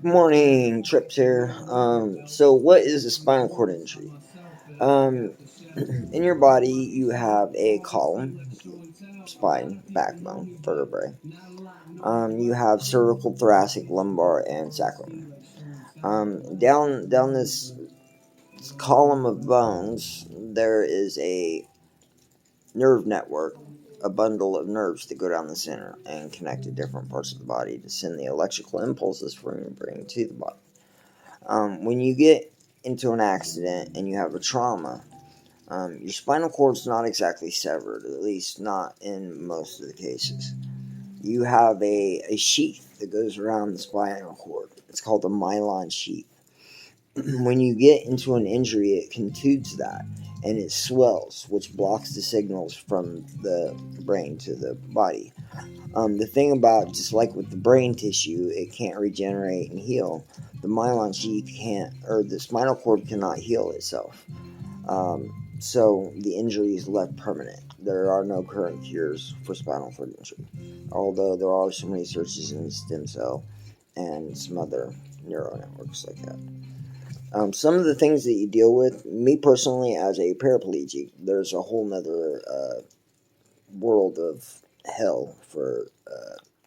Morning, Trips here. So what is a spinal cord injury? Um, in your body, you have a column, spine, backbone, vertebrae. You have cervical, thoracic, lumbar, and sacrum. Down this column of bones, there is a nerve network, a bundle of nerves that go down the center and connect to different parts of the body to send the electrical impulses from your brain to the body. When you get into an accident and you have a trauma, your spinal cord's not exactly severed, at least not in most of the cases. You have a sheath that goes around the spinal cord. It's called the myelin sheath. When you get into an injury, it contudes that and it swells, which blocks the signals from the brain to the body. The thing about, just like with the brain tissue, it can't regenerate and heal. The myelin sheath can't, or the spinal cord cannot heal itself. So the injury is left permanent. There are no current cures for spinal cord injury, although there are some researches in stem cell and some other neural networks like that. Some of the things that you deal with, me personally, as a paraplegic, there's a whole nother world of hell for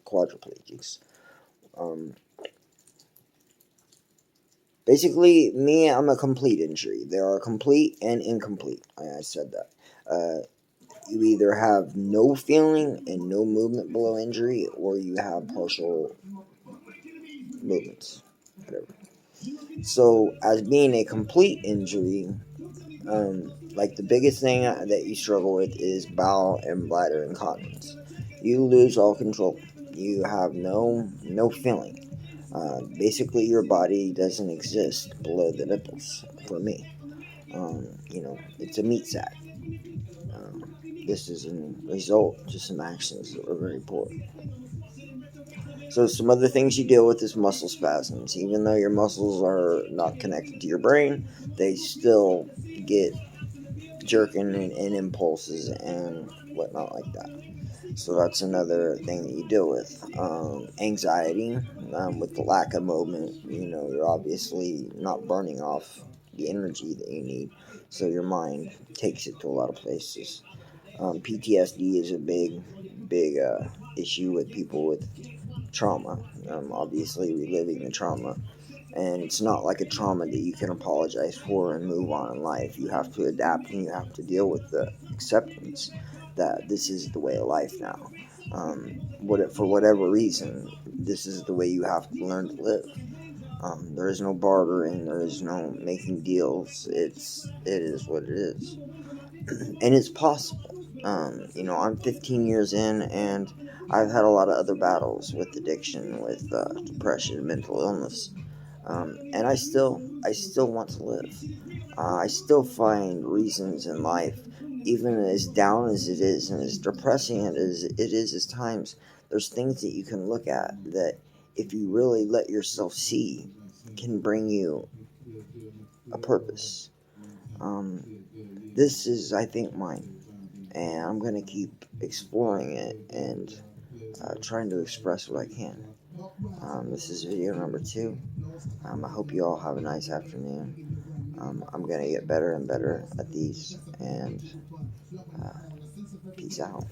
quadriplegics. Um, Basically, me, I'm a complete injury. There are complete and incomplete. I said that. You either have no feeling and no movement below injury, or you have partial movements, whatever. So, as being a complete injury, like the biggest thing that you struggle with is bowel and bladder incontinence. You lose all control. You have no feeling. Basically, your body doesn't exist below the nipples. For me, it's a meat sack. This is a result to some actions that were very poor. So some other things you deal with is muscle spasms. Even though your muscles are not connected to your brain, they still get jerking and impulses and whatnot like that. So that's another thing that you deal with. Anxiety, with the lack of movement, you're obviously not burning off the energy that you need. So your mind takes it to a lot of places. PTSD is a big issue with people with trauma. Obviously, reliving the trauma. And it's not like a trauma that you can apologize for and move on in life. You have to adapt and you have to deal with the acceptance that this is the way of life now. For whatever reason, this is the way you have to learn to live. There is no bartering. There is no making deals. It is what it is, and it's possible. I'm 15 years in, and I've had a lot of other battles with addiction, with depression, mental illness, and I still want to live. I still find reasons in life, even as down as it is and as depressing as it is at times. There's things that you can look at that, if you really let yourself see, can bring you a purpose. This is, I think, mine, and I'm gonna keep exploring it and trying to express what I can. This is video number 2. I hope you all have a nice afternoon. I'm going to get better and better at these, and peace out.